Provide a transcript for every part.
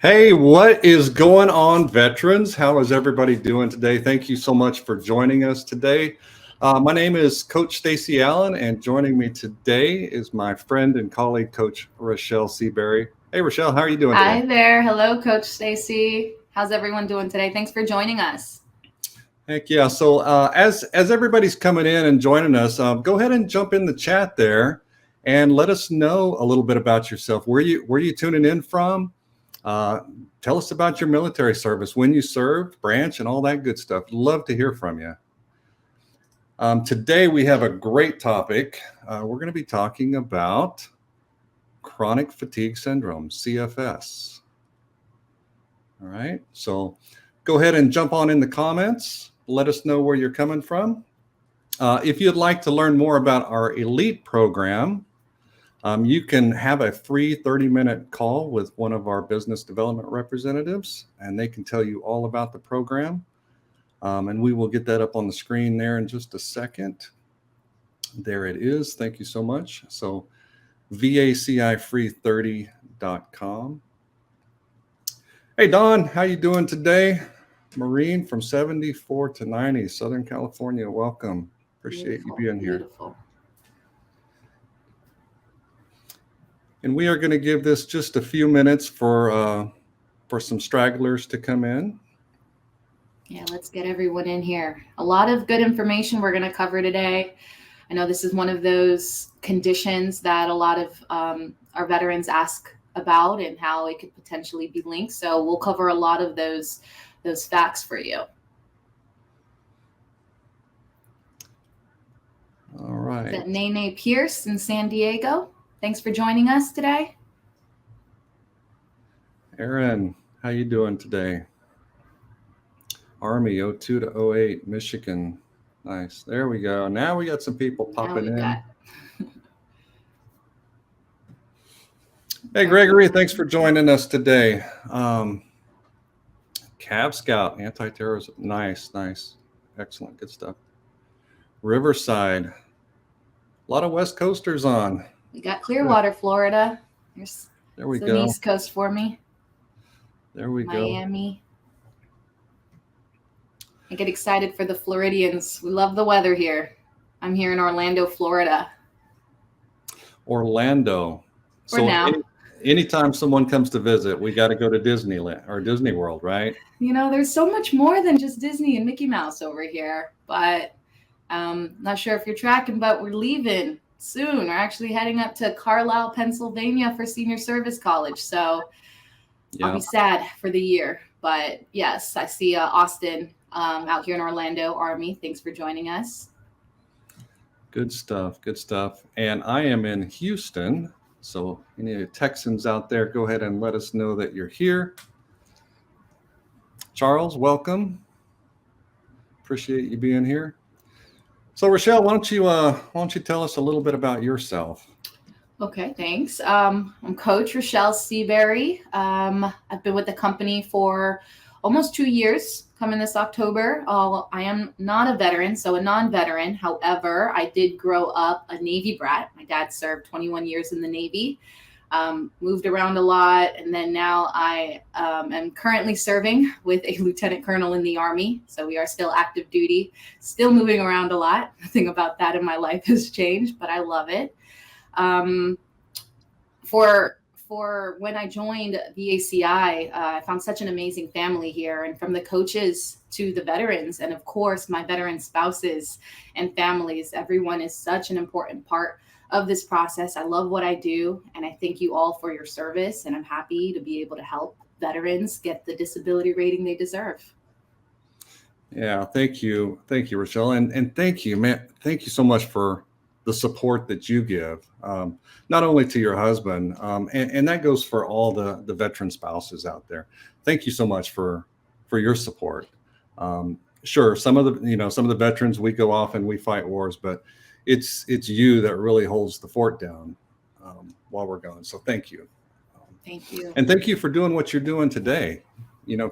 Hey, what is going on, veterans? How is everybody doing today? Thank you so much for joining us today. My name is Coach Stacey Allen, and joining me today is my friend and colleague, Coach Rachelle Seaberry. Hey, Rachelle, how are you doing Hi today? there. Hello, Coach Stacey. How's everyone doing today? Thanks for joining us. Heck yeah! So as everybody's coming in and joining us, go ahead and jump in the chat there, and let us know a little bit about yourself. Where you tuning in from? Uh, Tell us about your military service, when you served, branch, and all that good stuff. Love to hear from you. Today we have a great topic. We're going to be talking about chronic fatigue syndrome, CFS. All right, so go ahead and jump on in the comments. Let us know where you're coming from. If you'd like to learn more about our elite program, you can have a free 30-minute call with one of our business development representatives, and they can tell you all about the program. And we will get that up on the screen there in just a second. There it is. Thank you so much. So vacifree30.com. Hey, Don, how you doing today? Marine from 74 to 90, Southern California. Welcome. Appreciate you being here. Beautiful. And we are going to give this just a few minutes for some stragglers to come in. Yeah, let's get everyone in here. A lot of good information we're going to cover today. I know this is one of those conditions that a lot of our veterans ask about and how it could potentially be linked. So we'll cover a lot of those facts for you. All right. Is that Nene Pierce in San Diego? Thanks for joining us today. Aaron, how you doing today? Army 02 to 08, Michigan. Nice. There we go. Now we got some people popping in. Hey, Gregory, thanks for joining us today. Cab Scout, anti-terrorism. Nice. Excellent. Good stuff. Riverside. A lot of West Coasters on. We got Clearwater, Florida. There we go. The East Coast for me. There we Miami. go. Miami. I get excited for the Floridians. We love the weather here. I'm here in Orlando, Florida. Orlando. For now. Anytime someone comes to visit, we got to go to Disneyland or Disney World, right? You know, there's so much more than just Disney and Mickey Mouse over here. But not sure if you're tracking, but we're leaving soon. We're actually heading up to Carlisle, Pennsylvania for Senior Service College. So I'll be sad for the year. But yes, I see Austin out here in Orlando, Army. Thanks for joining us. Good stuff. And I am in Houston. So any Texans out there, go ahead and let us know that you're here. Charles, welcome. Appreciate you being here. So Rachelle, why don't you tell us a little bit about yourself? Okay, thanks. I'm Coach Rachelle Seaberry. I've been with the company for almost 2 years, coming this October. I am not a veteran, so a non-veteran. However, I did grow up a Navy brat. My dad served 21 years in the Navy, moved around a lot, and then now I am currently serving with a lieutenant colonel in the Army. So we are still active duty, still moving around a lot. Nothing about that in my life has changed, but I love it. For when I joined VACI, I found such an amazing family here, and from the coaches to the veterans, and of course my veteran spouses and families, everyone is such an important part of this process. I love what I do, and I thank you all for your service, and I'm happy to be able to help veterans get the disability rating they deserve. Yeah, thank you, Rachelle, and thank you, man. Thank you so much for the support that you give, not only to your husband, and that goes for all the veteran spouses out there. Thank you so much for your support. Sure, some of the veterans, we go off and we fight wars, but it's you that really holds the fort down while we're gone. So thank you. Thank you. And thank you for doing what you're doing today.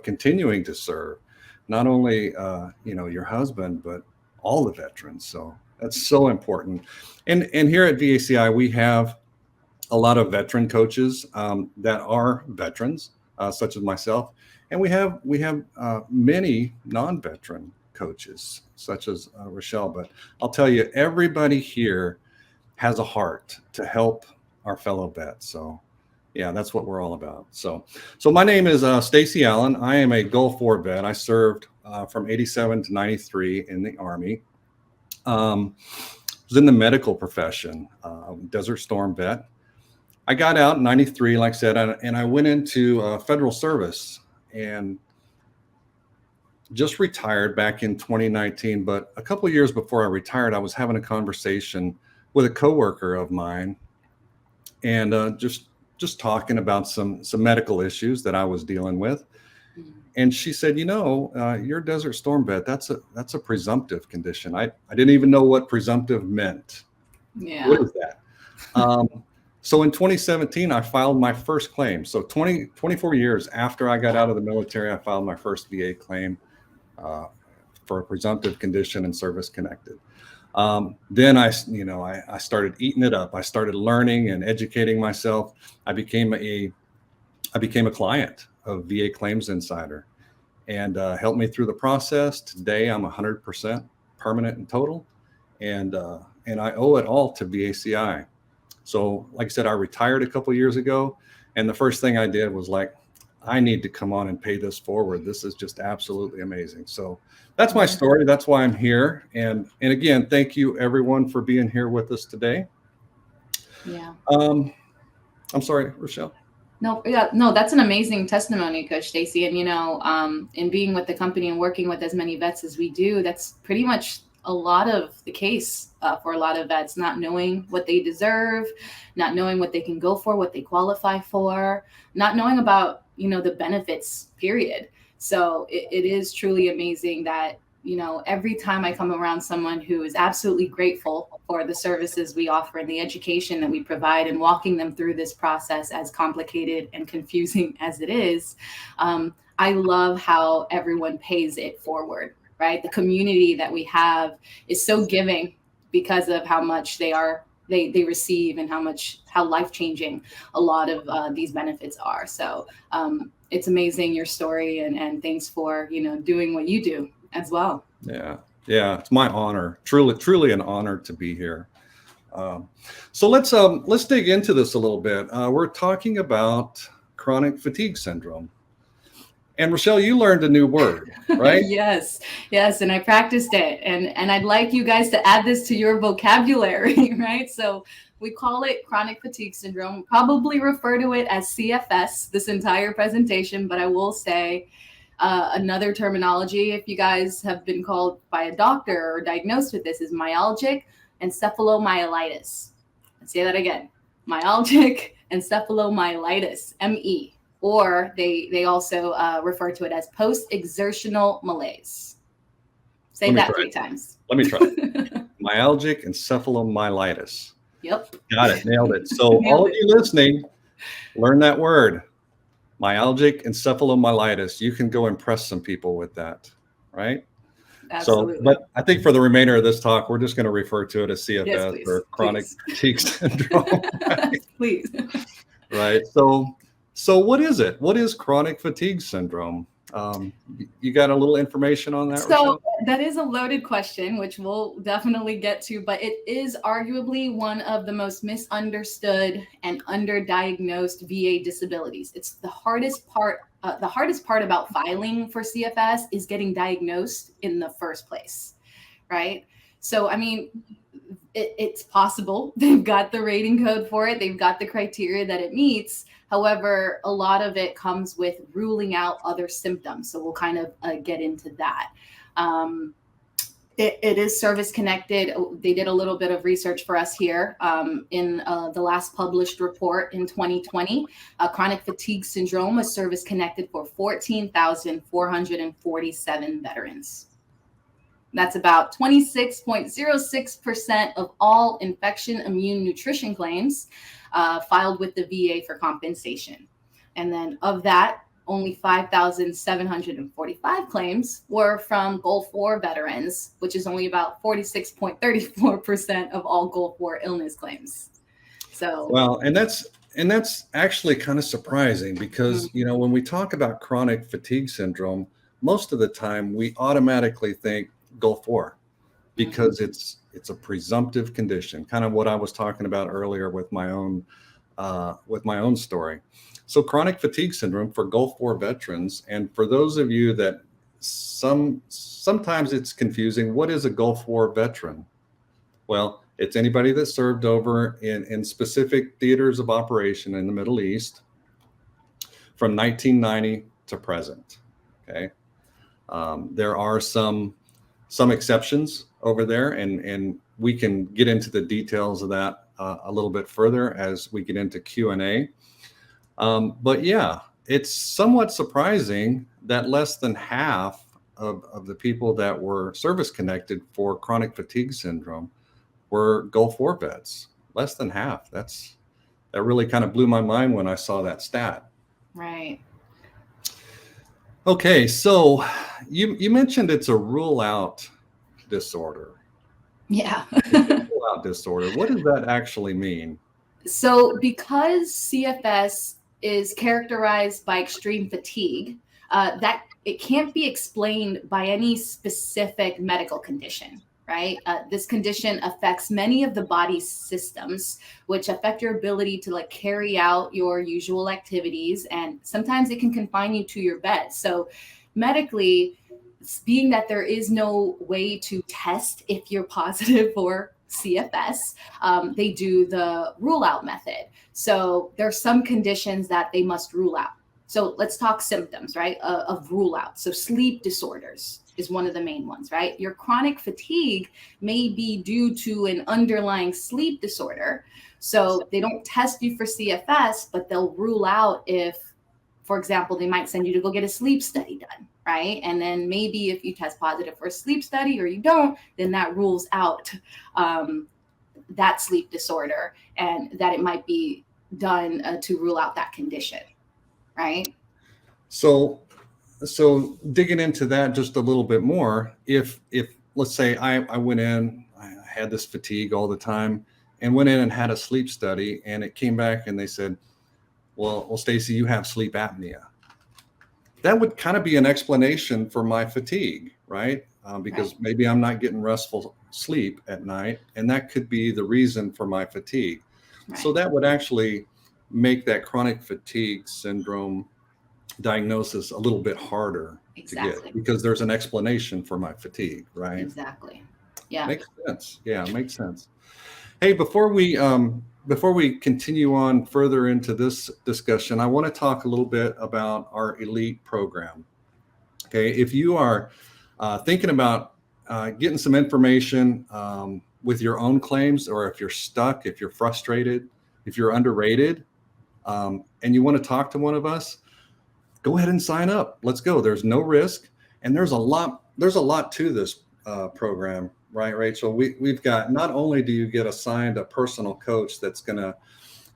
Continuing to serve, not only your husband, but all the veterans. So that's so important. And here at VACI, we have a lot of veteran coaches that are veterans. such as myself. And we have many non-veteran coaches, such as Rachelle. But I'll tell you, everybody here has a heart to help our fellow vets. So yeah, that's what we're all about. So my name is Stacey Allen. I am a Gulf War vet. I served from 87 to 93 in the Army. Was in the medical profession, Desert Storm vet. I got out in 93, like I said, and I went into federal service and just retired back in 2019. But a couple of years before I retired, I was having a conversation with a coworker of mine, and just talking about some medical issues that I was dealing with. And she said, you're a Desert Storm vet. That's a presumptive condition. I didn't even know what presumptive meant. Yeah. What is that? So in 2017, I filed my first claim. So 24 years after I got out of the military, I filed my first VA claim for a presumptive condition and service connected. Then I started eating it up. I started learning and educating myself. I became a client of VA Claims Insider, and helped me through the process. Today, I'm 100% permanent and total, and I owe it all to VACI. So, like I said, I retired a couple years ago, and the first thing I did was I need to come on and pay this forward. This is just absolutely amazing. So that's my story. That's why I'm here. And again, thank you everyone for being here with us today. Yeah. I'm sorry, Rachelle. No, that's an amazing testimony, Coach Stacey. And, in being with the company and working with as many vets as we do, that's pretty much a lot of the case for a lot of vets, not knowing what they deserve, not knowing what they can go for, what they qualify for, not knowing about, the benefits, period. So it is truly amazing that, every time I come around someone who is absolutely grateful for the services we offer and the education that we provide and walking them through this process, as complicated and confusing as it is, I love how everyone pays it forward, right? The community that we have is so giving because of how much they receive and how life-changing a lot of these benefits are. So it's amazing, your story, and thanks for, doing what you do as well. Yeah. It's my honor, truly an honor to be here. So let's dig into this a little bit. We're talking about chronic fatigue syndrome. And Rachelle, you learned a new word, right? Yes. And I practiced it. And I'd like you guys to add this to your vocabulary, right? So we call it chronic fatigue syndrome, probably refer to it as CFS this entire presentation, but I will say another terminology, if you guys have been called by a doctor or diagnosed with this, is myalgic encephalomyelitis. Let's say that again. Myalgic encephalomyelitis, ME. Or they also refer to it as post-exertional malaise. Say that 3 times. Let me try it. Myalgic encephalomyelitis. Yep. Got it. Nailed it. So all of you listening, learn that word. Myalgic encephalomyelitis. You can go impress some people with that, right? Absolutely. So, but I think for the remainder of this talk, we're just going to refer to it as CFS, yes, or chronic fatigue syndrome. Right? Please. Right. So what is it? What is chronic fatigue syndrome? You got a little information on that, So Rachelle? that is a loaded question, which we'll definitely get to, but it is arguably one of the most misunderstood and underdiagnosed VA disabilities. It's the hardest part. The hardest part about filing for CFS is getting diagnosed in the first place, right? So, I mean, it's possible. They've got the rating code for it. They've got the criteria that it meets. However, a lot of it comes with ruling out other symptoms. So we'll kind of get into that. It is service connected. They did a little bit of research for us here in the last published report in 2020. Chronic fatigue syndrome was service connected for 14,447 veterans. That's about 26.06% of all infection immune nutrition claims filed with the VA for compensation. And then of that, only 5,745 claims were from Gulf War veterans, which is only about 46.34% of all Gulf War illness claims. So, well, and that's And that's actually kind of surprising because, Mhm. when we talk about chronic fatigue syndrome, most of the time we automatically think Gulf War Mhm. because it's a presumptive condition, kind of what I was talking about earlier with my own story. So chronic fatigue syndrome for Gulf War veterans, and for those of you that sometimes it's confusing, what is a Gulf War veteran? Well, it's anybody that served over in specific theaters of operation in the Middle East from 1990 to present. Okay, there are some exceptions over there, and we can get into the details of that a little bit further as we get into Q&A. But yeah, it's somewhat surprising that less than half of the people that were service connected for chronic fatigue syndrome were Gulf War vets. Less than half. That really kind of blew my mind when I saw that stat. Right. Okay, so you mentioned it's a rule out disorder. Yeah. What's a rule out disorder? What does that actually mean? So, because CFS is characterized by extreme fatigue, that it can't be explained by any specific medical condition, right? This condition affects many of the body's systems, which affect your ability to like carry out your usual activities, and sometimes it can confine you to your bed. So, medically, being that there is no way to test if you're positive for CFS, they do the rule out method. So there's some conditions that they must rule out. So let's talk symptoms, right? Of rule out. So sleep disorders is one of the main ones, right? Your chronic fatigue may be due to an underlying sleep disorder. So they don't test you for CFS, but they'll rule out if, for example, they might send you to go get a sleep study done, right? And then maybe if you test positive for a sleep study or you don't, then that rules out that sleep disorder and that it might be done to rule out that condition, right? So digging into that just a little bit more, if let's say I went in, I had this fatigue all the time, and went in and had a sleep study, and it came back and they said, well, Stacey, you have sleep apnea. That would kind of be an explanation for my fatigue, right? Because Right. maybe I'm not getting restful sleep at night, and that could be the reason for my fatigue. So Right. that would actually make that chronic fatigue syndrome diagnosis a little bit harder to get Exactly. because there's an explanation for my fatigue, right? Exactly. Yeah. Makes sense. Yeah, makes sense. Hey, before we continue on further into this discussion, I want to talk a little bit about our elite program. Okay, if you are thinking about getting some information with your own claims, or if you're stuck, if you're frustrated, if you're underrated, and you want to talk to one of us, go ahead and sign up. Let's go. There's no risk, and there's a lot. There's a lot to this program, right, Rachel? We've got, not only do you get assigned a personal coach that's going to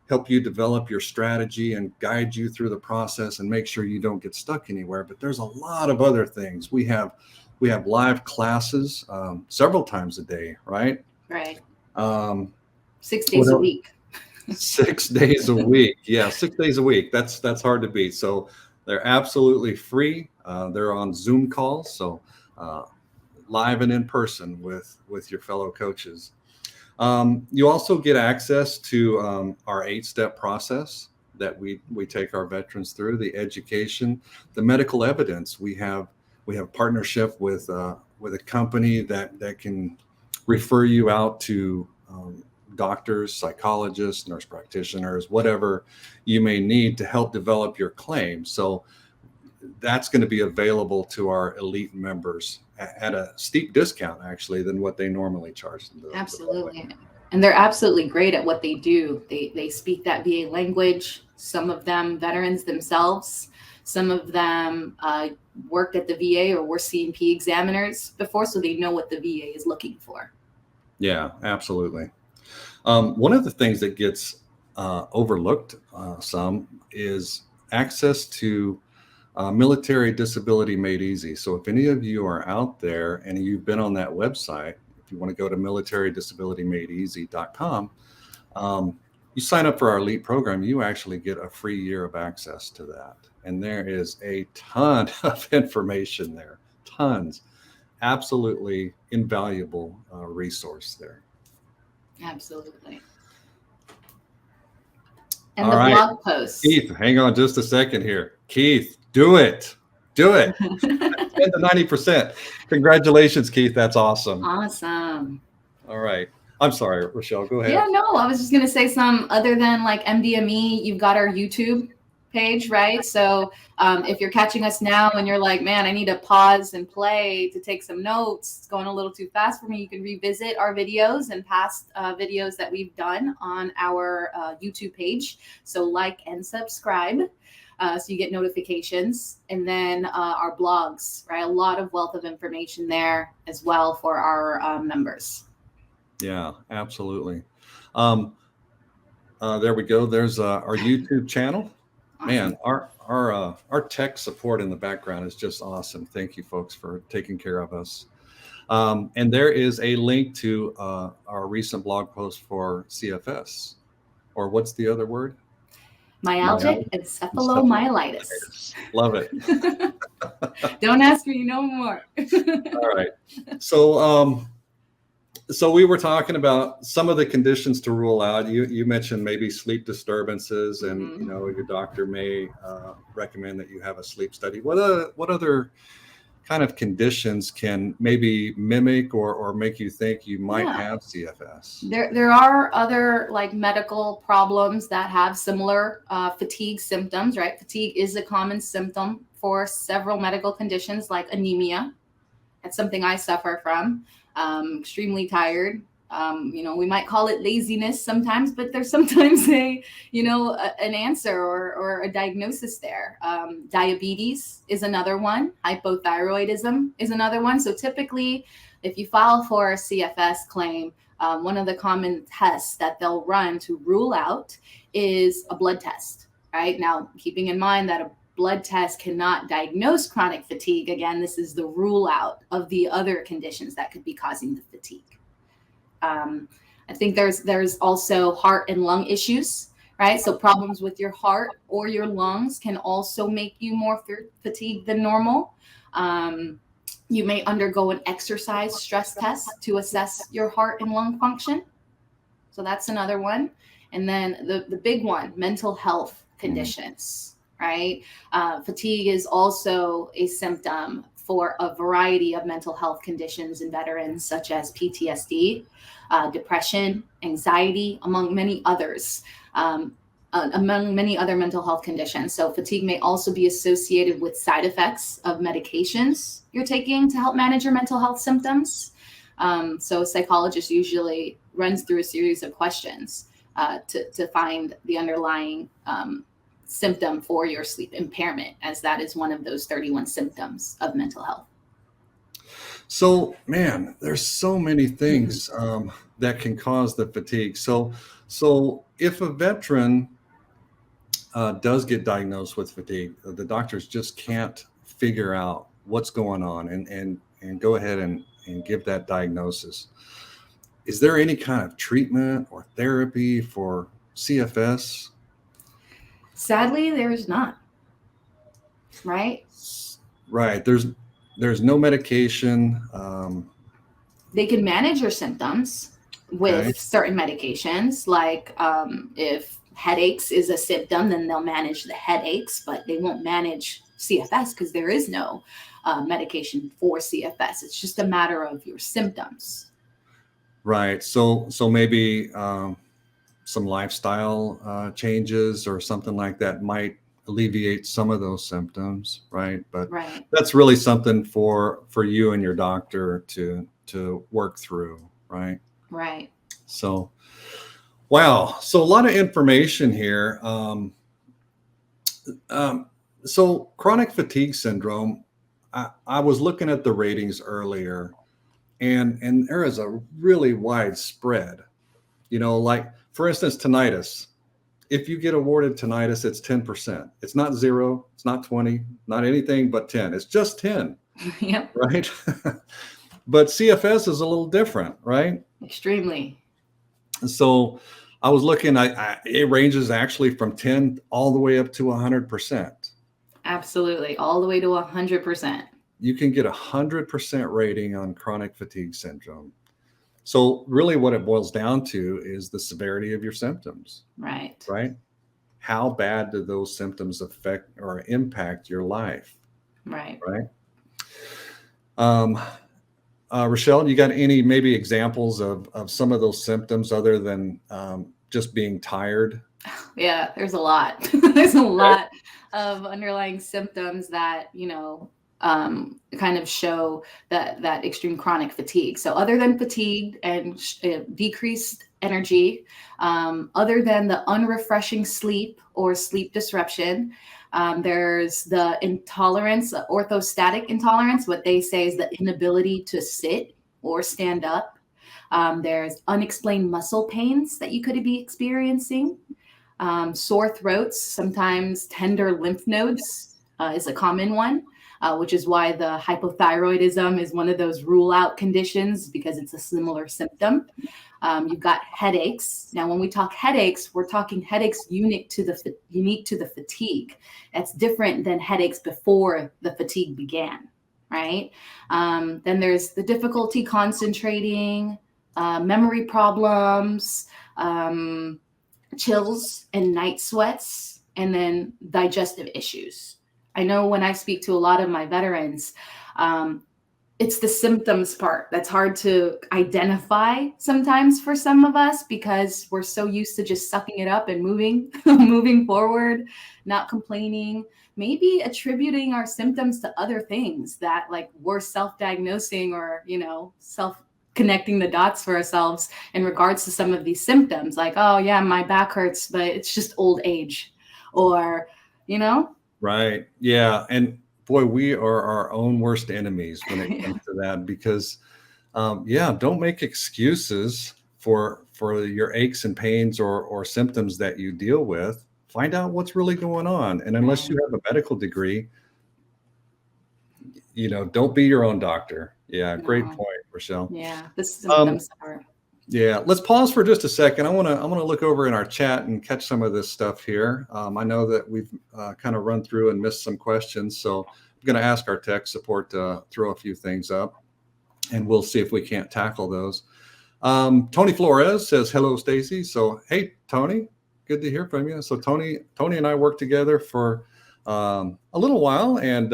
help you develop your strategy and guide you through the process and make sure you don't get stuck anywhere, but there's a lot of other things. We have live classes several times a day, right? Right. Um, 6 days what a else? week. 6 days a week. Yeah, 6 days a week. That's hard to beat. So they're absolutely free. They're on Zoom calls, so uh, live and in person with your fellow coaches. You also get access to our 8-step process that we take our veterans through: the education, the medical evidence. We have partnership with a company that can refer you out to doctors, psychologists, nurse practitioners, whatever you may need to help develop your claim. So that's going to be available to our elite members at a steep discount, actually, than what they normally charge the public. Absolutely. And they're absolutely great at what they do. They speak that VA language. Some of them veterans themselves. Some of them worked at the VA or were C&P examiners before, so they know what the VA is looking for. Yeah, absolutely. One of the things that gets overlooked some is access to military disability made easy. So if any of you are out there and you've been on that website, if you want to go to militarydisabilitymadeeasy.com, you sign up for our elite program, you actually get a free year of access to that. And there is a ton of information there, tons, absolutely invaluable resource there. Absolutely. And All the right, blog posts. Keith, hang on just a second here. Keith, do it. Do it. 10 to 90%. Congratulations, Keith. That's awesome. Awesome. All right. I'm sorry, Rachelle, go ahead. Yeah, no, I was just going to say some other than like MDME, you've got our YouTube page, right? So if you're catching us now and you're like, man, I need to pause and play to take some notes, it's going a little too fast for me, you can revisit our videos and past videos that we've done on our YouTube page. So like and subscribe. So you get notifications, and then our blogs, right? A lot of wealth of information there as well for our members. Yeah, absolutely. There we go. There's our YouTube channel. Man, our tech support in the background is just awesome. Thank you, folks, for taking care of us. And there is a link to our recent blog post for CFS, or what's the other word? Myalgic encephalomyelitis. Love it. Don't ask me no more. All right. So we were talking about some of the conditions to rule out. You mentioned maybe sleep disturbances, and you know, your doctor may recommend that you have a sleep study. What other kind of conditions can maybe mimic or make you think you might have CFS? There are other like medical problems that have similar fatigue symptoms, right? Fatigue is a common symptom for several medical conditions like anemia. That's something I suffer from. Extremely tired. You know, we might call it laziness sometimes, but there's sometimes an answer or a diagnosis there. Diabetes is another one. Hypothyroidism is another one. So typically, if you file for a CFS claim, one of the common tests that they'll run to rule out is a blood test, right? Now, keeping in mind that a blood test cannot diagnose chronic fatigue. Again, this is the rule out of the other conditions that could be causing the fatigue. I think there's also heart and lung issues, right? So problems with your heart or your lungs can also make you more fatigued than normal. You may undergo an exercise stress test to assess your heart and lung function. So that's another one. And then the big one, mental health conditions. Right? Fatigue is also a symptom for a variety of mental health conditions in veterans, such as PTSD, depression, anxiety, among many others, among many other mental health conditions. So fatigue may also be associated with side effects of medications you're taking to help manage your mental health symptoms. So a psychologist usually runs through a series of questions to find the underlying symptom for your sleep impairment, as that is one of those 31 symptoms of mental health. So, man, there's so many things that can cause the fatigue. So if a veteran does get diagnosed with fatigue, the doctors just can't figure out what's going on and go ahead and give that diagnosis. Is there any kind of treatment or therapy for CFS? Sadly, there is not. Right? Right. There's no medication. They can manage your symptoms with certain medications. Like if headaches is a symptom, then they'll manage the headaches, but they won't manage CFS because there is no medication for CFS. It's just a matter of your symptoms. Right. So maybe some lifestyle changes or something like that might alleviate some of those symptoms, right? But that's really something for you and your doctor to work through, right? Right. So, wow. So a lot of information here. So chronic fatigue syndrome, I was looking at the ratings earlier, and there is a really wide spread. You know, like for instance, tinnitus. If you get awarded tinnitus, it's 10%. It's not 0, it's not 20, not anything but 10. It's just 10. Yep. Right? But CFS is a little different, right? Extremely. So I was looking, it ranges actually from 10 all the way up to 100%. Absolutely. All the way to 100%. You can get 100% rating on chronic fatigue syndrome. So really what it boils down to is the severity of your symptoms, Right. right? How bad do those symptoms affect or impact your life? Right. Right. Rachelle, you got any maybe examples of some of those symptoms other than just being tired? Yeah, there's a lot. There's a lot of underlying symptoms that, kind of show that extreme chronic fatigue. So other than fatigue and decreased energy, other than the unrefreshing sleep or sleep disruption, there's the intolerance, orthostatic intolerance. What they say is the inability to sit or stand up. There's unexplained muscle pains that you could be experiencing. Sore throats, sometimes tender lymph nodes is a common one, which is why the hypothyroidism is one of those rule out conditions, because it's a similar symptom. You've got headaches. Now, when we talk headaches, we're talking headaches unique to the fatigue. That's different than headaches before the fatigue began, right? Then there's the difficulty concentrating, memory problems, chills and night sweats, and then digestive issues. I know when I speak to a lot of my veterans, it's the symptoms part that's hard to identify sometimes for some of us, because we're so used to just sucking it up and moving forward, not complaining, maybe attributing our symptoms to other things that like we're self-diagnosing or, connecting the dots for ourselves in regards to some of these symptoms, like, oh yeah, my back hurts, but it's just old age, or, Right. Yeah. And boy, we are our own worst enemies when it comes to that, because don't make excuses for your aches and pains or symptoms that you deal with. Find out what's really going on. And unless you have a medical degree, don't be your own doctor. Yeah. Great point, Rachelle. Yeah. The symptoms are. Yeah, let's pause for just a second. I want to look over in our chat and catch some of this stuff here. I know that we've kind of run through and missed some questions, so I'm going to ask our tech support to throw a few things up, and we'll see if we can't tackle those. Tony Flores says, hello, Stacey. So, hey, Tony, good to hear from you. So Tony and I worked together for a little while, and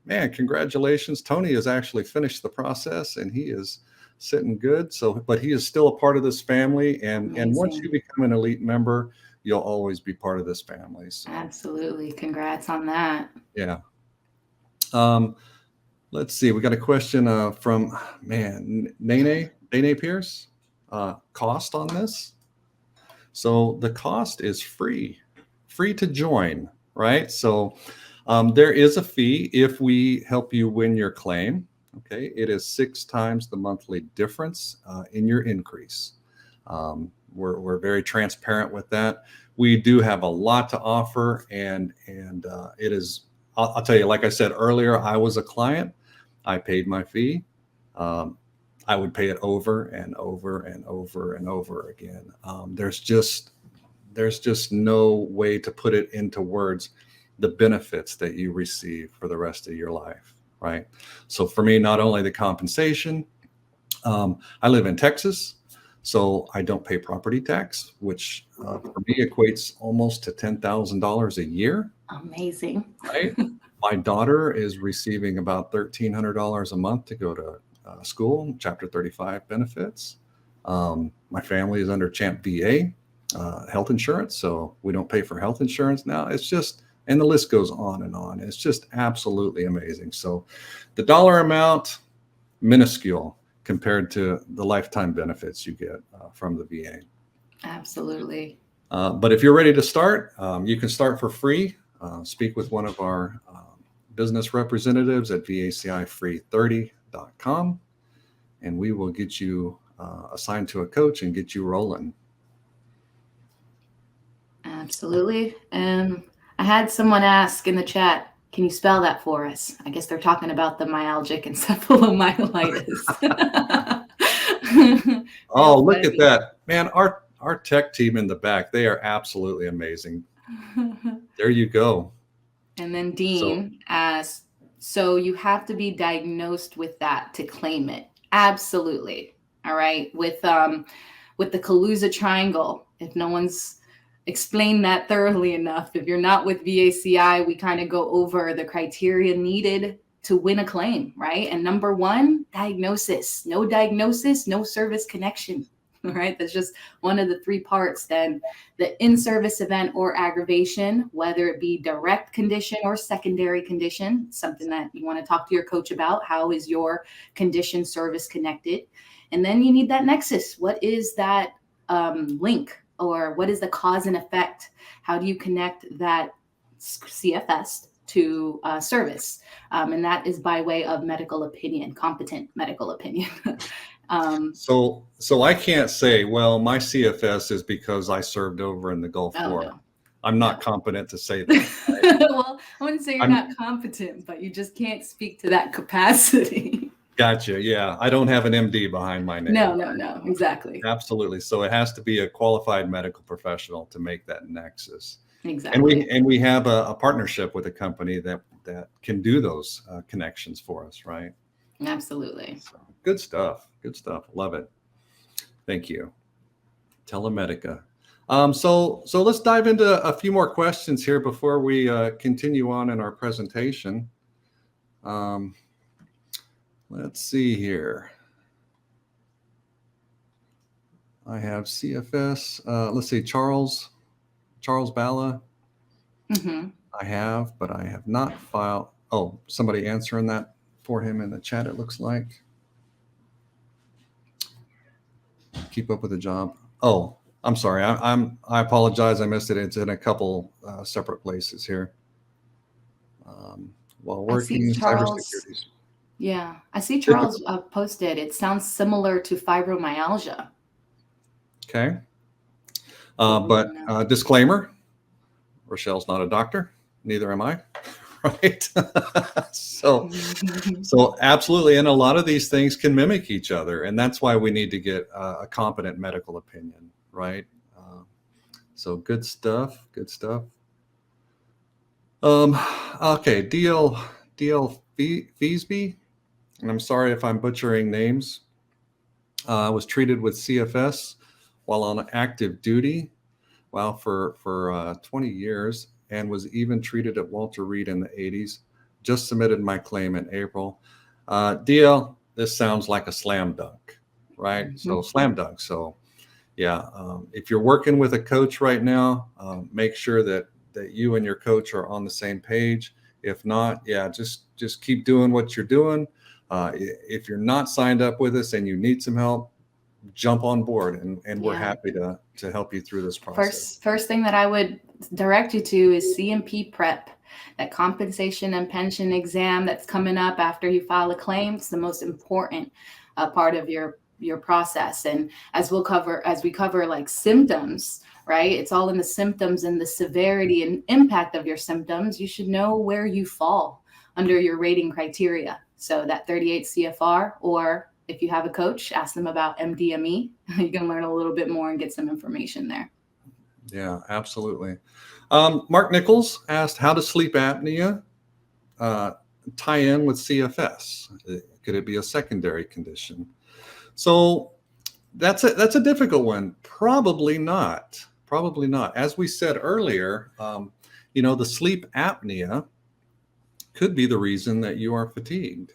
man, congratulations. Tony has actually finished the process, and he is sitting good. So, but he is still a part of this family. And once you become an elite member, you'll always be part of this family. So. Absolutely. Congrats on that. Yeah. Let's see. We got a question from Nene Pierce. Cost on this. So the cost is free to join, right? So there is a fee if we help you win your claim. Okay, it is 6 times the monthly difference in your increase. We're very transparent with that. We do have a lot to offer, and it is. I'll tell you, like I said earlier, I was a client. I paid my fee. I would pay it over and over and over and over again. There's just no way to put it into words, the benefits that you receive for the rest of your life. Right. So for me, not only the compensation, I live in Texas, so I don't pay property tax, which for me equates almost to $10,000 a year. Amazing. Right. My daughter is receiving about $1,300 a month to go to school, Chapter 35 benefits. My family is under Champ VA health insurance, so we don't pay for health insurance now. It's just, and the list goes on and on. It's just absolutely amazing. So the dollar amount, minuscule compared to the lifetime benefits you get from the VA. Absolutely. But if you're ready to start, you can start for free. Speak with one of our business representatives at vacifree30.com, and we will get you assigned to a coach and get you rolling. Absolutely. I had someone ask in the chat, can you spell that for us? I guess they're talking about the myalgic encephalomyelitis. Oh, look at that. Man, our our tech team in the back, they are absolutely amazing. There you go. And then Dean asks, so you have to be diagnosed with that to claim it. Absolutely. All right. With the Kaluza triangle, if no one's explained that thoroughly enough, if you're not with VACI, we kind of go over the criteria needed to win a claim, right? And number one, diagnosis. No diagnosis, no service connection. All right. That's just one of the three parts. Then the in-service event or aggravation, whether it be direct condition or secondary condition, something that you want to talk to your coach about. How is your condition service connected? And then you need that nexus. What is that link, or what is the cause and effect? How do you connect that CFS to service? And that is by way of medical opinion, competent medical opinion. So I can't say, well, my CFS is because I served over in the Gulf War. No. I'm not competent to say that. Right? Well, I wouldn't say you're not competent, but you just can't speak to that capacity. Gotcha. Yeah. I don't have an MD behind my name. No, exactly. Absolutely. So it has to be a qualified medical professional to make that nexus. Exactly. And we have a partnership with a company that can do those connections for us, right? Absolutely. So, good stuff. Good stuff. Love it. Thank you. Telemedica. So let's dive into a few more questions here before we continue on in our presentation. Let's see here. I have CFS. Let's see, Charles Balla. Mm-hmm. I have, but I have not filed. Oh, somebody answering that for him in the chat, it looks like. Keep up with the job. Oh, I'm sorry. I apologize. I missed it. It's in a couple separate places here. While working cybersecurity. Yeah, I see Charles posted. It sounds similar to fibromyalgia. Okay. But disclaimer, Rachelle's not a doctor. Neither am I. Right. So absolutely. And a lot of these things can mimic each other. And that's why we need to get a competent medical opinion. Right. So good stuff. Good stuff. Okay. DL Feesby. And I'm sorry if I'm butchering names. I was treated with CFS while on active duty. Wow, for 20 years. And was even treated at Walter Reed in the 80s. Just submitted my claim in April. DL, this sounds like a slam dunk, right? Mm-hmm. So slam dunk. So yeah, if you're working with a coach right now, make sure that you and your coach are on the same page. If not, yeah, just keep doing what you're doing. If you're not signed up with us and you need some help, jump on board, and we're happy to help you through this process. First thing that I would direct you to is CMP prep, that compensation and pension exam that's coming up after you file a claim. It's the most important part of your process. And as we cover like symptoms, right? It's all in the symptoms and the severity and impact of your symptoms. You should know where you fall under your rating criteria. So that 38 CFR, or if you have a coach, ask them about MDME. You can learn a little bit more and get some information there. Yeah, absolutely. Mark Nichols asked, how does sleep apnea tie in with CFS? Could it be a secondary condition? So that's a difficult one. Probably not. Probably not. As we said earlier, the sleep apnea could be the reason that you are fatigued.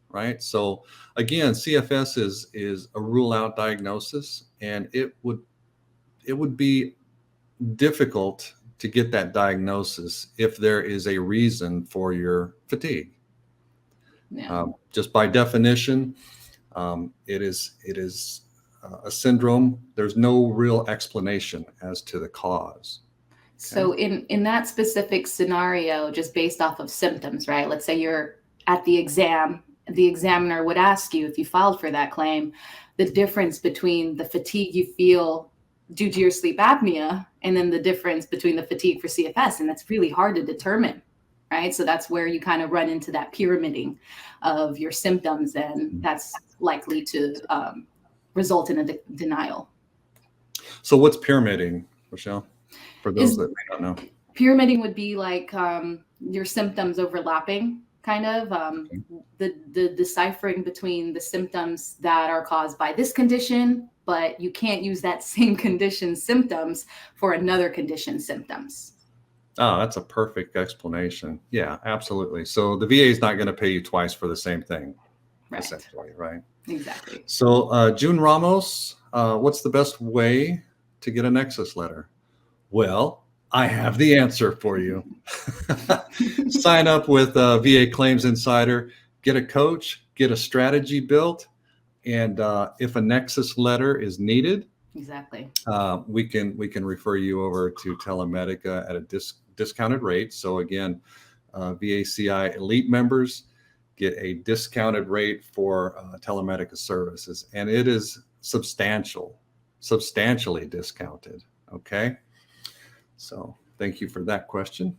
Right. So again, CFS is a rule out diagnosis, and it would be difficult to get that diagnosis if there is a reason for your fatigue. Yeah. Just by definition, it is a syndrome. There's no real explanation as to the cause. Okay? So in that specific scenario, just based off of symptoms, right? Let's say you're at the exam. The examiner would ask you, if you filed for that claim, the difference between the fatigue you feel due to your sleep apnea and then the difference between the fatigue for CFS. And that's really hard to determine, right? So that's where you kind of run into that pyramiding of your symptoms, and that's likely to result in a denial. So what's pyramiding, Rachelle, for those Is that may not know? pyramiding would be like your symptoms overlapping, kind of Okay. the deciphering between the symptoms that are caused by this condition, but you can't use that same condition symptoms for another condition symptoms. Oh, that's a perfect explanation. Yeah, absolutely. So the VA is not going to pay you twice for the same thing, Right. essentially, right? Exactly. So June Ramos, what's the best way to get a Nexus letter? Well, I have the answer for you. Sign up with VA Claims Insider, get a coach, get a strategy built, and if a Nexus letter is needed, Exactly. we can refer you over to Telemedica at a discounted rate. So again, VACI Elite members get a discounted rate for Telemedica services, and it is substantially discounted. Okay, so thank you for that question.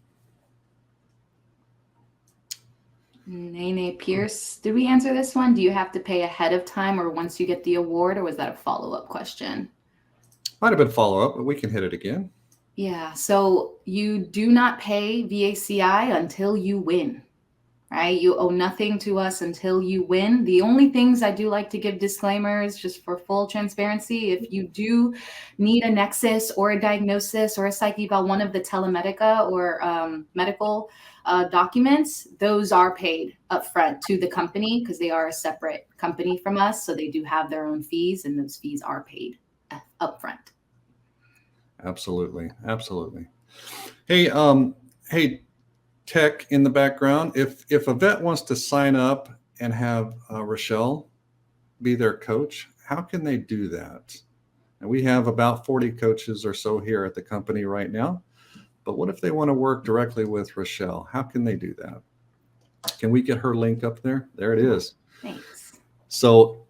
Nene Pierce, did we answer this one? Do you have to pay ahead of time or once you get the award, or was that a follow-up question? Might have been follow-up, but we can hit it again. Yeah, so you do not pay VACI until you win, right? You owe nothing to us until you win. The only things I do like to give disclaimers just for full transparency, if you do need a Nexus or a diagnosis or a psych eval, one of the Telemedica or medical documents, those are paid upfront to the company because they are a separate company from us. So they do have their own fees, and those fees are paid upfront. Absolutely. Hey, hey, tech in the background. If a vet wants to sign up and have Rachelle be their coach, how can they do that? And we have about 40 coaches or so here at the company right now. But what if they want to work directly with Rachelle? How can they do that? Can we get her link up there? There it is. Thanks. So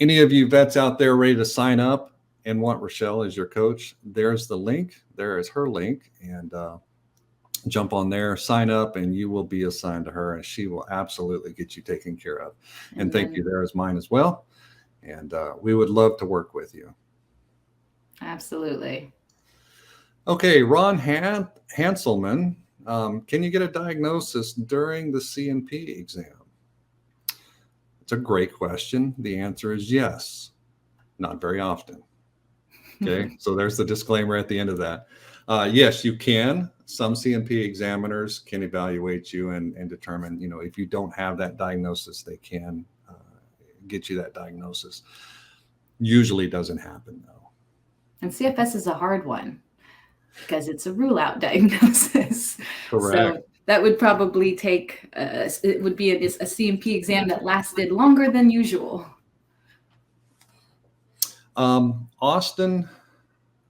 any of you vets out there ready to sign up and want Rachelle as your coach, there's the link. There is her link. And jump on there, sign up, and you will be assigned to her, and she will absolutely get you taken care of. And thank you. There is mine as well. And we would love to work with you. Absolutely. Okay, Ron Hanselman, can you get a diagnosis during the C&P exam? It's a great question. The answer is yes. Not very often. Okay, so there's the disclaimer at the end of that. Yes, you can. Some C&P examiners can evaluate you and determine, if you don't have that diagnosis, they can get you that diagnosis. Usually doesn't happen, though. And CFS is a hard one because it's a rule-out diagnosis. Correct. So that would probably take, it would be a C&P exam that lasted longer than usual. Austin,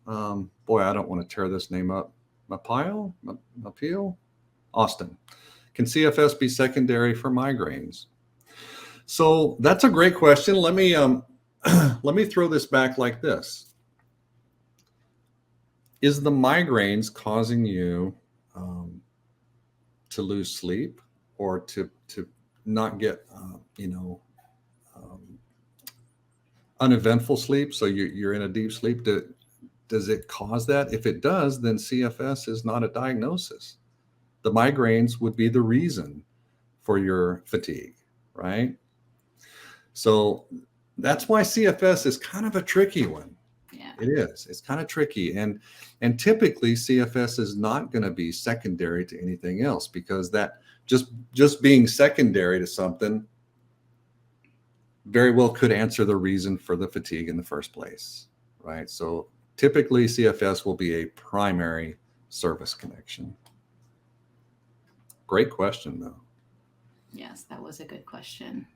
boy, I don't want to tear this name up. Appeal? Austin. Can CFS be secondary for migraines? So that's a great question. Let me let me throw this back like this. Is the migraines causing you to lose sleep or to not get uneventful sleep? So you're in a deep sleep. Does it cause that? If it does, then CFS is not a diagnosis. The migraines would be the reason for your fatigue, right? So that's why CFS is kind of a tricky one. Yeah. It is. It's kind of tricky. And typically CFS is not going to be secondary to anything else, because that just being secondary to something very well could answer the reason for the fatigue in the first place, right? So typically CFS will be a primary service connection. Great question, though. Yes, that was a good question.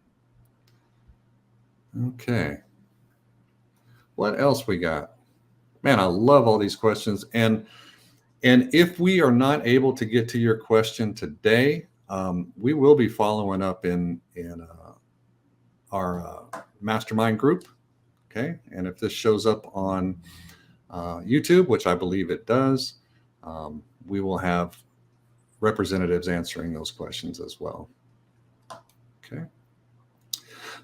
Okay. What else we got? Man, I love all these questions. And if we are not able to get to your question today, we will be following up in our mastermind group. Okay. And if this shows up on YouTube, which I believe it does, we will have representatives answering those questions as well. Okay.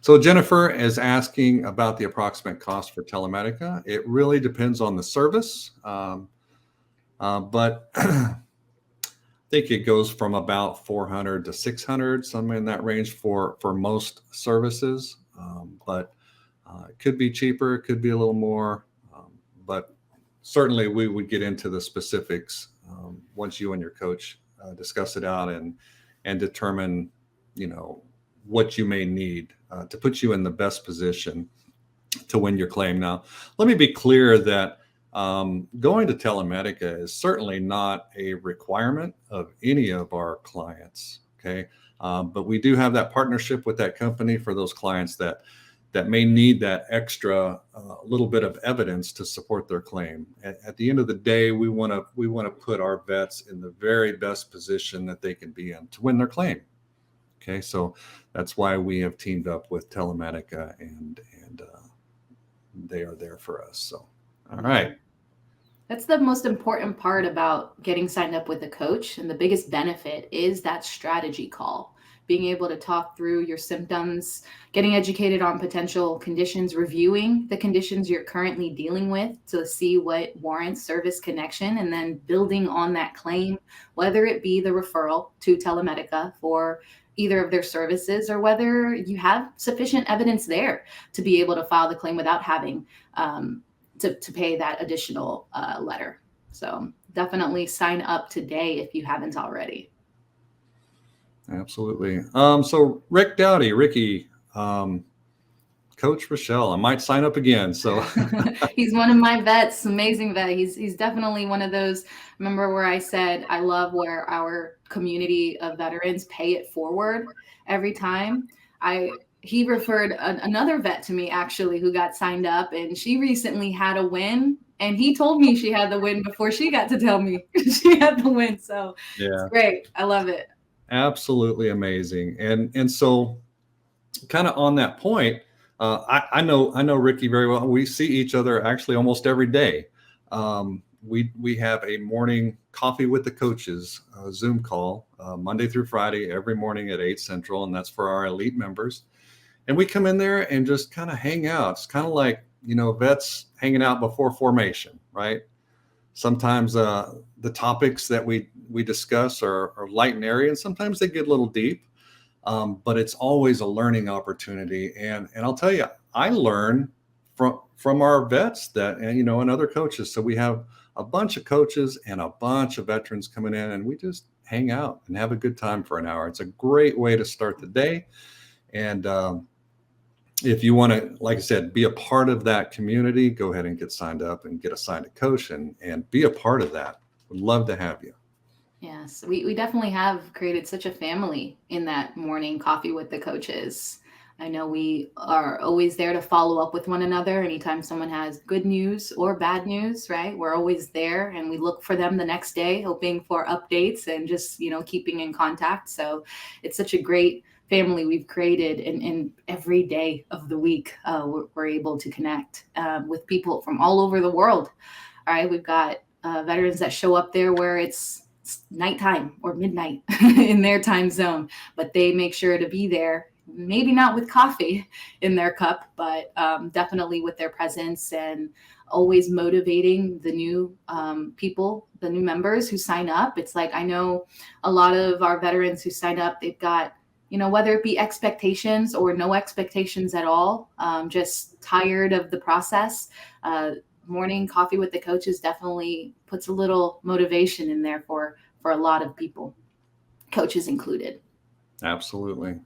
So Jennifer is asking about the approximate cost for Telemedica. It really depends on the service, but I think it goes from about 400 to 600, somewhere in that range for most services. But it could be cheaper, it could be a little more, but certainly we would get into the specifics once you and your coach discuss it out and determine, what you may need to put you in the best position to win your claim. Now, let me be clear that going to Telemedica is certainly not a requirement of any of our clients. Okay. But we do have that partnership with that company for those clients that may need that extra little bit of evidence to support their claim. At the end of the day, we want to put our vets in the very best position that they can be in to win their claim. Okay, so that's why we have teamed up with Telemedica, and they are there for us. So, all right. That's the most important part about getting signed up with a coach. And the biggest benefit is that strategy call, being able to talk through your symptoms, getting educated on potential conditions, reviewing the conditions you're currently dealing with to see what warrants service connection, and then building on that claim, whether it be the referral to Telemedica for either of their services, or whether you have sufficient evidence there to be able to file the claim without having to pay that additional letter. So definitely sign up today if you haven't already. Absolutely. So Rick Dowdy, Ricky, Coach Rachelle, I might sign up again. So he's one of my vets, amazing vet. He's definitely one of those. Remember where I said I love where our community of veterans pay it forward every time. He referred another vet to me actually who got signed up, and she recently had a win. And he told me she had the win before she got to tell me she had the win. So yeah, it's great. I love it. Absolutely amazing. And so kind of on that point, I know Ricky very well. We see each other actually almost every day. We have a morning coffee with the coaches Zoom call Monday through Friday, every morning at 8 Central, and that's for our elite members. And we come in there and just kind of hang out. It's kind of like, vets hanging out before formation, right? Sometimes the topics that we discuss are light and airy, and sometimes they get a little deep. But it's always a learning opportunity. And I'll tell you, I learn from our vets and other coaches. So we have a bunch of coaches and a bunch of veterans coming in, and we just hang out and have a good time for an hour. It's a great way to start the day. And if you want to, like I said, be a part of that community, go ahead and get signed up and get assigned a coach and be a part of that. Would love to have you. Yes, we definitely have created such a family in that morning coffee with the coaches. I know we are always there to follow up with one another anytime someone has good news or bad news, right? We're always there, and we look for them the next day, hoping for updates and just, keeping in contact. So it's such a great family we've created, and every day of the week, we're able to connect with people from all over the world. All right, we've got veterans that show up there where it's nighttime or midnight in their time zone, but they make sure to be there, maybe not with coffee in their cup, but definitely with their presence, and always motivating the new people, the new members who sign up. It's like, I know a lot of our veterans who sign up, they've got, whether it be expectations or no expectations at all, just tired of the process. Morning coffee with the coaches definitely puts a little motivation in there for a lot of people, coaches included. Absolutely.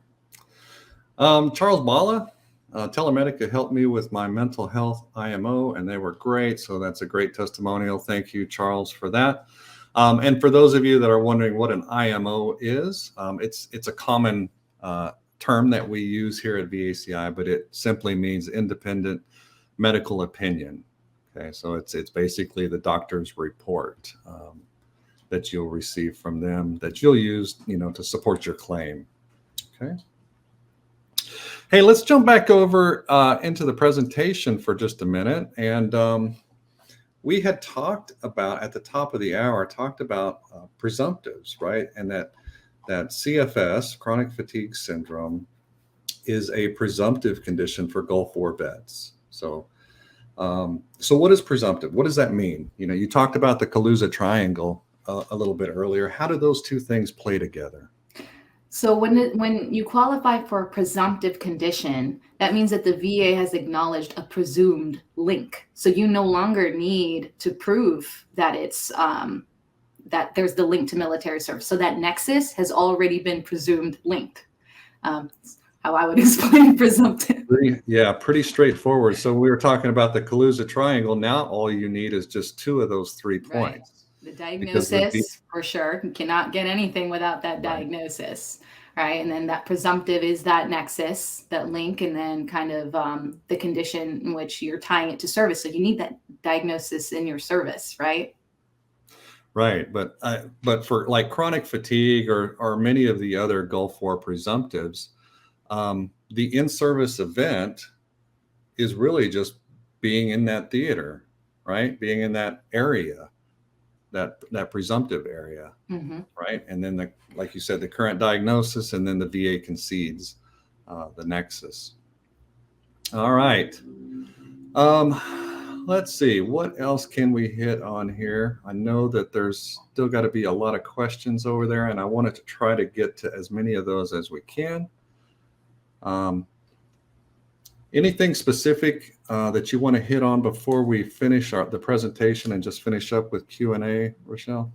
Charles Bala, Telemedica helped me with my mental health IMO, and they were great. So that's a great testimonial. Thank you, Charles, for that. And for those of you that are wondering what an IMO is, it's a common term that we use here at VACI, but it simply means independent medical opinion. Okay, so it's basically the doctor's report that you'll receive from them that you'll use, to support your claim. Okay. Hey, let's jump back over into the presentation for just a minute. And we had talked about, at the top of the hour, presumptives, right? And that CFS, chronic fatigue syndrome, is a presumptive condition for Gulf War vets. So what is presumptive? What does that mean? You talked about the Kaluza triangle a little bit earlier. How do those two things play together? So when you qualify for a presumptive condition, that means that the VA has acknowledged a presumed link. So you no longer need to prove that it's that there's the link to military service. So that nexus has already been presumed linked. How I would explain presumptive. Pretty straightforward. So we were talking about the Kaluza triangle. Now all you need is just two of those 3 points. Right. The diagnosis, for sure. You cannot get anything without that diagnosis, right? And then that presumptive is that nexus, that link, and then kind of the condition in which you're tying it to service. So you need that diagnosis in your service, right? Right, but for like chronic fatigue or many of the other Gulf War presumptives, the in-service event is really just being in that theater, right? Being in that area, that presumptive area, right? And then like you said, the current diagnosis, and then the VA concedes the nexus. All right. Let's see, what else can we hit on here? I know that there's still got to be a lot of questions over there, and I wanted to try to get to as many of those as we can. Anything specific that you want to hit on before we finish the presentation and just finish up with Q&A, Rachelle?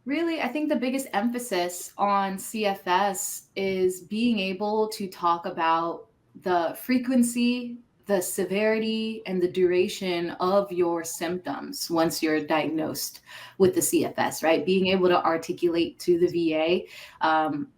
Really, I think the biggest emphasis on CFS is being able to talk about the frequency, the severity, and the duration of your symptoms once you're diagnosed with the CFS, right? Being able to articulate to the VA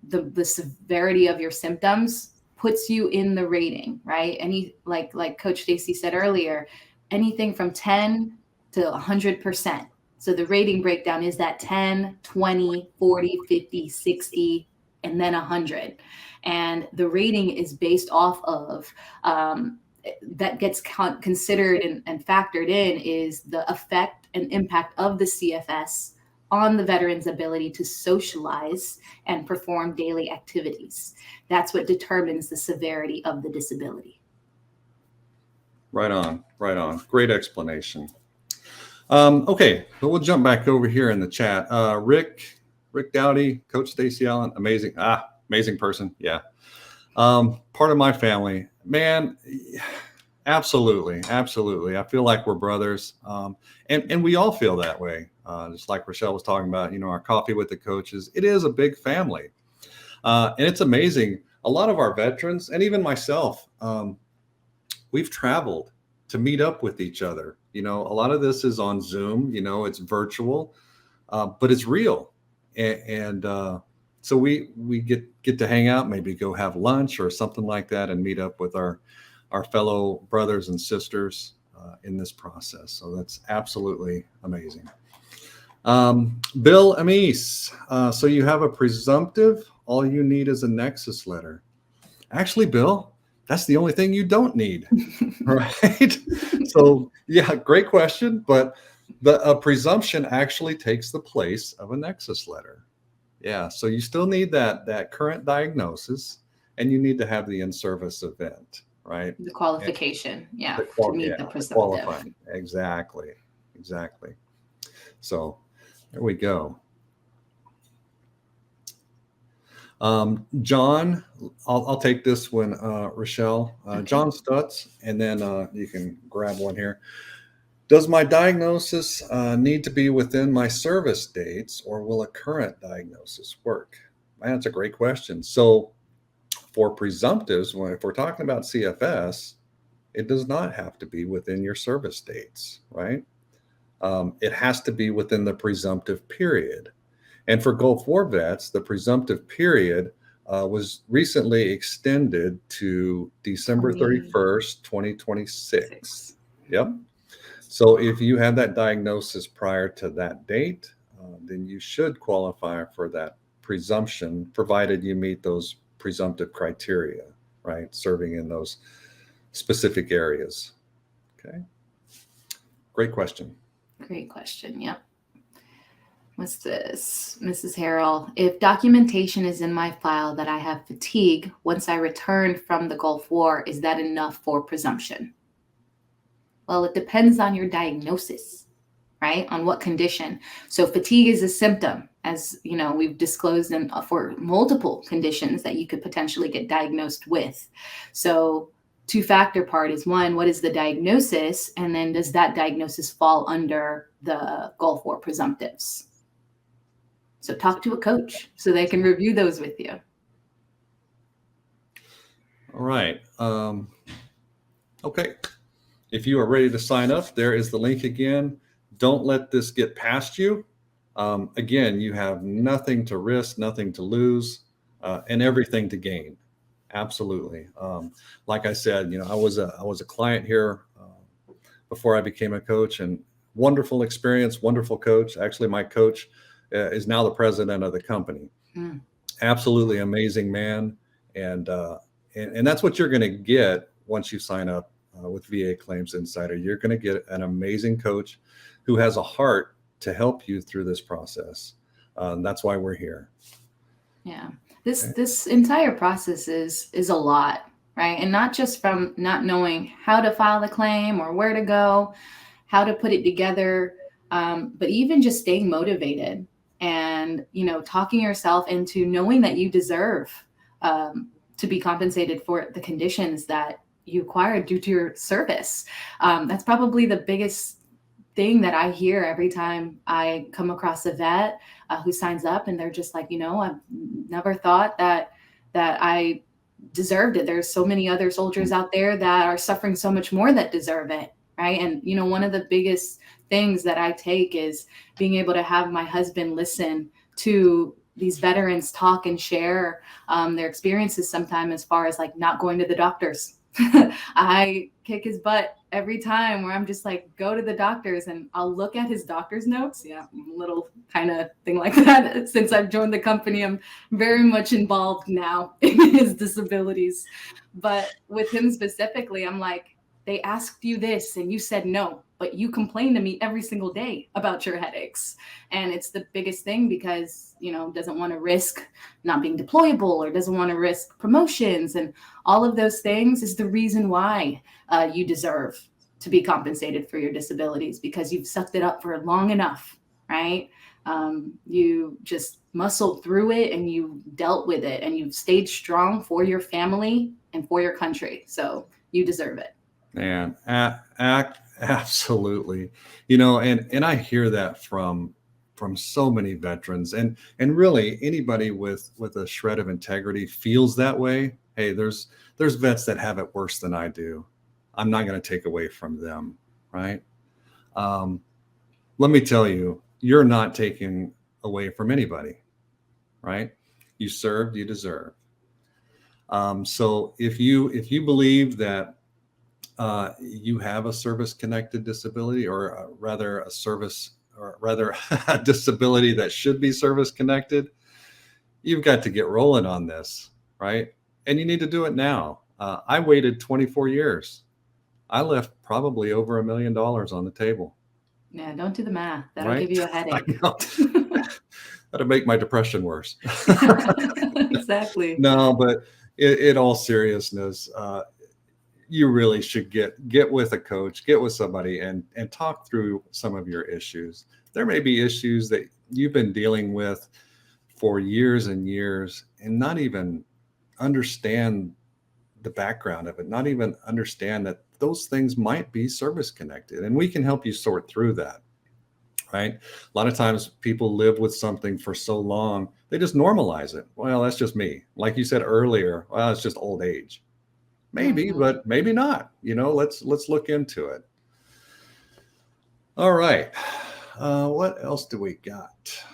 the severity of your symptoms puts you in the rating, right? Like Coach Stacey said earlier, anything from 10 to 100%. So the rating breakdown is that 10, 20, 40, 50, 60, and then 100. And the rating is based off of that gets considered and factored in is the effect and impact of the CFS on the veteran's ability to socialize and perform daily activities. That's what determines the severity of the disability. Right on. Great explanation. Okay, but we'll jump back over here in the chat. Rick Dowdy, Coach Stacey Allen, amazing person. Yeah. Part of my family, man. Absolutely. I feel like we're brothers. And we all feel that way. Just like Rachelle was talking about, our coffee with the coaches, it is a big family. And it's amazing. A lot of our veterans, and even myself, we've traveled to meet up with each other. A lot of this is on Zoom, it's virtual, but it's real. And so we get to hang out, maybe go have lunch or something like that, and meet up with our fellow brothers and sisters in this process. So that's absolutely amazing. Bill Amis, so you have a presumptive, all you need is a nexus letter. Actually, Bill, that's the only thing you don't need, right? So yeah, great question, but a presumption actually takes the place of a nexus letter. Yeah, so you still need that current diagnosis, and you need to have the in-service event, right? The qualification, to meet the presumptive. Qualifying. Exactly. So there we go. John, I'll take this one, Rachelle. Okay. John Stutz, and then you can grab one here. Does my diagnosis need to be within my service dates, or will a current diagnosis work? Man, that's a great question. So for presumptives, if we're talking about CFS, it does not have to be within your service dates, right? It has to be within the presumptive period. And for Gulf War vets, the presumptive period was recently extended to December 31st, 2026. Yep. So if you have that diagnosis prior to that date, then you should qualify for that presumption, provided you meet those presumptive criteria, right? Serving in those specific areas. Okay. Great question. Yep. What's this? Mrs. Harrell, if documentation is in my file that I have fatigue once I return from the Gulf War, is that enough for presumption? Well, it depends on your diagnosis, right? On what condition. So fatigue is a symptom, as you know, we've disclosed for multiple conditions that you could potentially get diagnosed with. So two-factor part is one, what is the diagnosis? And then does that diagnosis fall under the Gulf War presumptives? So talk to a coach so they can review those with you. All right. Okay. If you are ready to sign up, there is the link again. Don't let this get past you. Again, you have nothing to risk, nothing to lose, and everything to gain. Absolutely. Like I said, I was a client here before I became a coach, and wonderful experience, wonderful coach. Actually, my coach is now the president of the company. Absolutely amazing man, and that's what you're going to get once you sign up with VA Claims Insider. You're going to get an amazing coach who has a heart to help you through this process. That's why we're here. Yeah, this entire process is a lot, right? And not just from not knowing how to file the claim or where to go, how to put it together, but even just staying motivated and talking yourself into knowing that you deserve to be compensated for the conditions that you acquired due to your service. That's probably the biggest thing that I hear every time I come across a vet who signs up, and they're just like, I've never thought that I deserved it. There's so many other soldiers out there that are suffering so much more that deserve it, right? And one of the biggest things that I take is being able to have my husband listen to these veterans talk and share their experiences sometimes, as far as like not going to the doctors. I kick his butt every time, where I'm just like, go to the doctors, and I'll look at his doctor's notes. Yeah, little kind of thing like that. Since I've joined the company, I'm very much involved now in his disabilities. But with him specifically, I'm like, they asked you this and you said no, but you complain to me every single day about your headaches. And it's the biggest thing because, doesn't want to risk not being deployable, or doesn't want to risk promotions, and all of those things is the reason why you deserve to be compensated for your disabilities, because you've sucked it up for long enough, right? You just muscled through it, and you dealt with it, and you've stayed strong for your family and for your country. So you deserve it. Man, absolutely. And I hear that from so many veterans, and really anybody with a shred of integrity feels that way. Hey, there's vets that have it worse than I do. I'm not going to take away from them, right? Let me tell you, you're not taking away from anybody, right? You served, you deserve. So if you believe that you have a service-connected disability, or rather a disability that should be service-connected, you've got to get rolling on this, right? And you need to do it now. I waited 24 years. I left probably over $1 million on the table. Yeah, don't do the math. That'll Right? give you a headache. That'll make my depression worse. Exactly. No, but in all seriousness, you really should get with a coach, get with somebody, and talk through some of your issues. There may be issues that you've been dealing with for years and years, and not even understand the background of it, not even understand that those things might be service connected, and we can help you sort through that. Right? A lot of times people live with something for so long, they just normalize it. Well, that's just me. Like you said earlier, well, it's just old age. Maybe, but maybe not. Let's look into it. All right. What else do we got?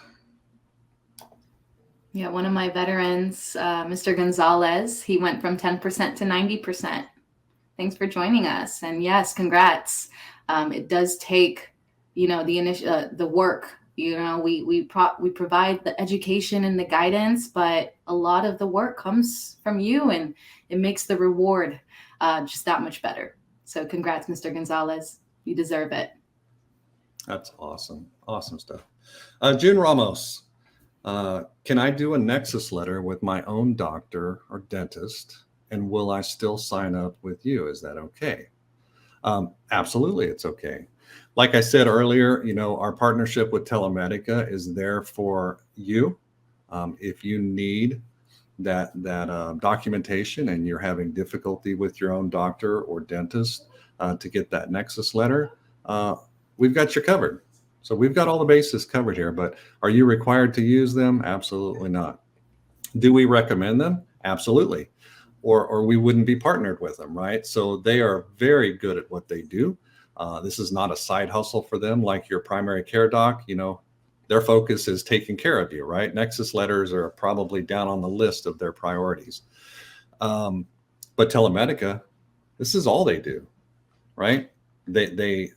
Yeah, one of my veterans, Mr. Gonzalez, he went from 10% to 90%. Thanks for joining us. And yes, congrats. It does take, the work. We provide the education and the guidance, but a lot of the work comes from you, and it makes the reward just that much better. So congrats, Mr. Gonzalez. You deserve it. That's awesome. Awesome stuff. June Ramos, can I do a Nexus letter with my own doctor or dentist, and will I still sign up with you? Is that okay? Absolutely, it's okay. Like I said earlier, our partnership with Telemedica is there for you. If you need that documentation and you're having difficulty with your own doctor or dentist to get that Nexus letter, we've got you covered. So we've got all the bases covered here, but are you required to use them? Absolutely not. Do we recommend them? Absolutely. Or we wouldn't be partnered with them, right? So they are very good at what they do. This is not a side hustle for them like your primary care doc. Their focus is taking care of you, right? Nexus letters are probably down on the list of their priorities. But Telemedica, this is all they do, right? They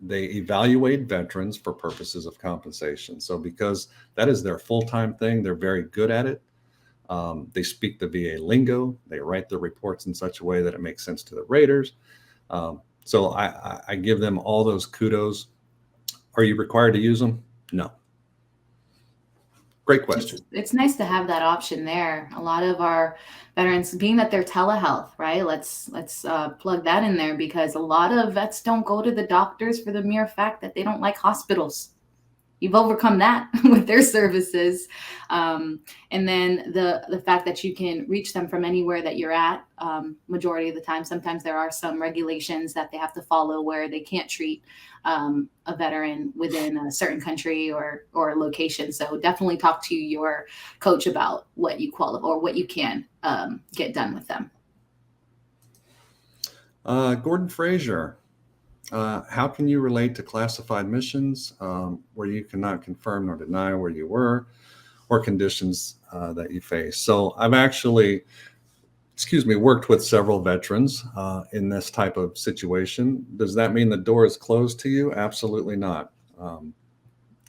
evaluate veterans for purposes of compensation. So because that is their full-time thing, they're very good at it. They speak the VA lingo. They write their reports in such a way that it makes sense to the raters. So I give them all those kudos. Are you required to use them? No. Great question. It's nice to have that option there. A lot of our veterans, being that they're telehealth, right? Let's plug that in there, because a lot of vets don't go to the doctors for the mere fact that they don't like hospitals. You've overcome that with their services. And then the fact that you can reach them from anywhere that you're at, majority of the time. Sometimes there are some regulations that they have to follow where they can't treat a veteran within a certain country or location. So definitely talk to your coach about what you qualify or what you can get done with them. Gordon Frazier. How can you relate to classified missions where you cannot confirm nor deny where you were or conditions that you face? So I've actually, worked with several veterans in this type of situation. Does that mean the door is closed to you? Absolutely not.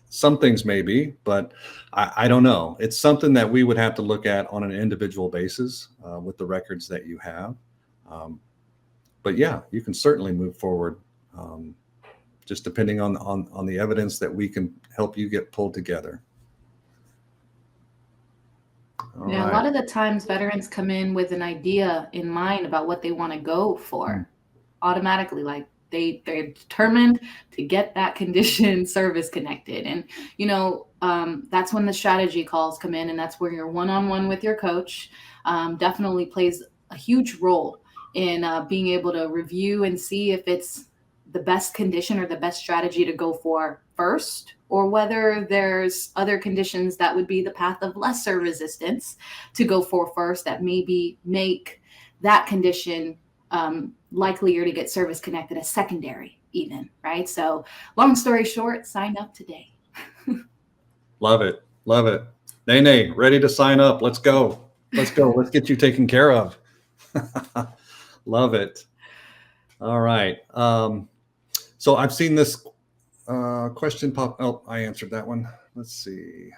Some things may be, but I don't know. It's something that we would have to look at on an individual basis with the records that you have. But yeah, you can certainly move forward. Just depending on the evidence that we can help you get pulled together. All right. A lot of the times veterans come in with an idea in mind about what they want to go for automatically, like they're determined to get that condition service connected. And, that's when the strategy calls come in, and that's where your one-on-one with your coach definitely plays a huge role in being able to review and see if it's the best condition or the best strategy to go for first, or whether there's other conditions that would be the path of lesser resistance to go for first that maybe make that condition likelier to get service connected as secondary even, right? So long story short, sign up today. Love it. Love it. Nene, ready to sign up. Let's go. Let's get you taken care of. Love it. All right. So I've seen this question pop. Oh, I answered that one. Let's see.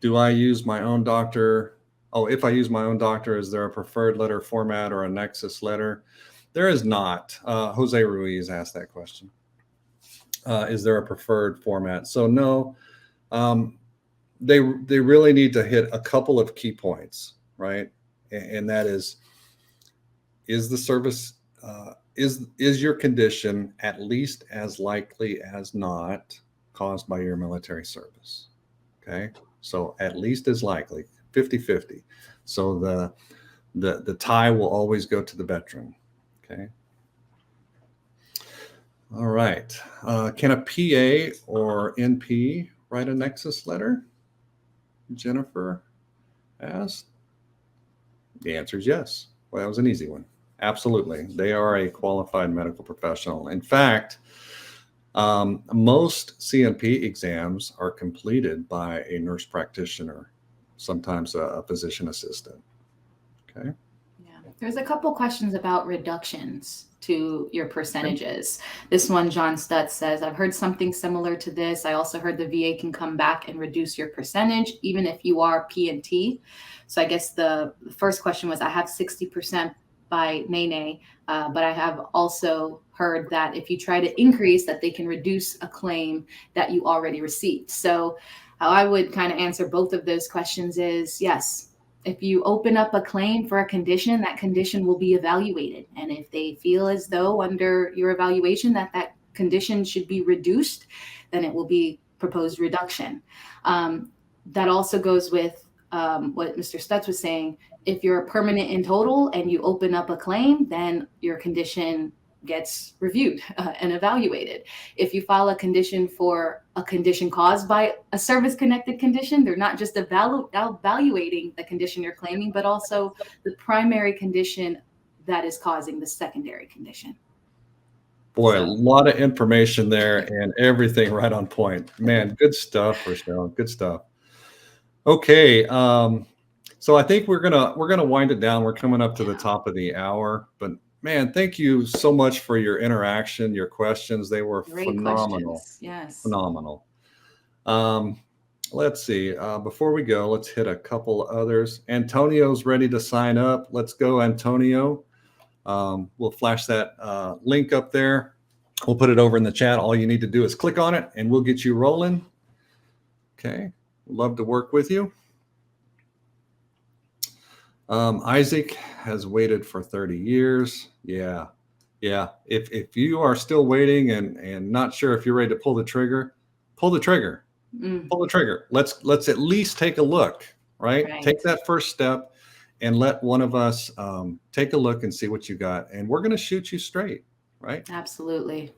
Do I use my own doctor? Oh, if I use my own doctor, is there a preferred letter format or a Nexus letter? There is not. Jose Ruiz asked that question. Is there a preferred format? So no, they really need to hit a couple of key points, right? And that is the service, is your condition at least as likely as not caused by your military service? Okay, so at least as likely, 50-50. So the tie will always go to the veteran. Okay. All right. Can a PA or NP write a Nexus letter? Jennifer asked. The answer is yes. Well, that was an easy one. Absolutely. They are a qualified medical professional. In fact, most CNP exams are completed by a nurse practitioner, sometimes a physician assistant. Okay. Yeah. There's a couple questions about reductions to your percentages. This one, John Stutz says, I've heard something similar to this. I also heard the VA can come back and reduce your percentage, even if you are P&T. So I guess the first question was, I have 60% by Nene, but I have also heard that if you try to increase, that they can reduce a claim that you already received. So how I would kind of answer both of those questions is yes. If you open up a claim for a condition, that condition will be evaluated. And if they feel as though under your evaluation that condition should be reduced, then it will be proposed reduction. That also goes with what Mr. Stutz was saying. If you're permanent in total and you open up a claim, then your condition gets reviewed and evaluated. If you file a condition for a condition caused by a service-connected condition, they're not just evaluating the condition you're claiming, but also the primary condition that is causing the secondary condition. Boy, a lot of information there and everything right on point. Man, good stuff, Rachelle. Good stuff. Okay, so I think we're gonna wind it down. We're coming up to the top of the hour, but man, thank you so much for your interaction, your questions. They were Great phenomenal. questions. Yes. Phenomenal. Let's see. Before we go, let's hit a couple others. Antonio's ready to sign up. Let's go, Antonio. We'll flash that link up there. We'll put it over in the chat. All you need to do is click on it and we'll get you rolling. Okay. Love to work with you. Isaac has waited for 30 years. Yeah. If you are still waiting and not sure if you're ready to pull the trigger, pull the trigger. Pull the trigger. Let's at least take a look, right? Take that first step and let one of us take a look and see what you got. And we're going to shoot you straight, right? Absolutely.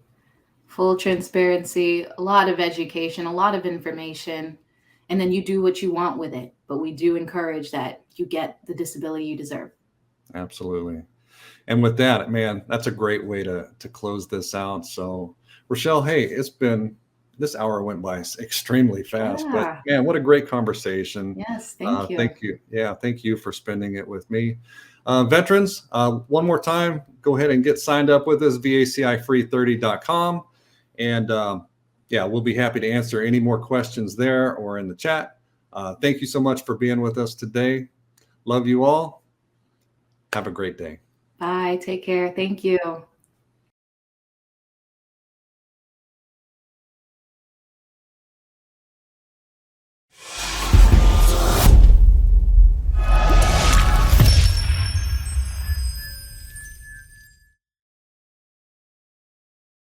Full transparency, a lot of education, a lot of information, and then you do what you want with it. But we do encourage that you get the disability you deserve. Absolutely. And with that, man, that's a great way to close this out. So, Rachelle, hey, this hour went by extremely fast, but man, what a great conversation. Yes, thank you. Thank you. Yeah, thank you for spending it with me. Veterans, one more time, go ahead and get signed up with us, vacifree30.com. And yeah, we'll be happy to answer any more questions there or in the chat. Thank you so much for being with us today. Love you all. Have a great day. Bye. Take care. Thank you.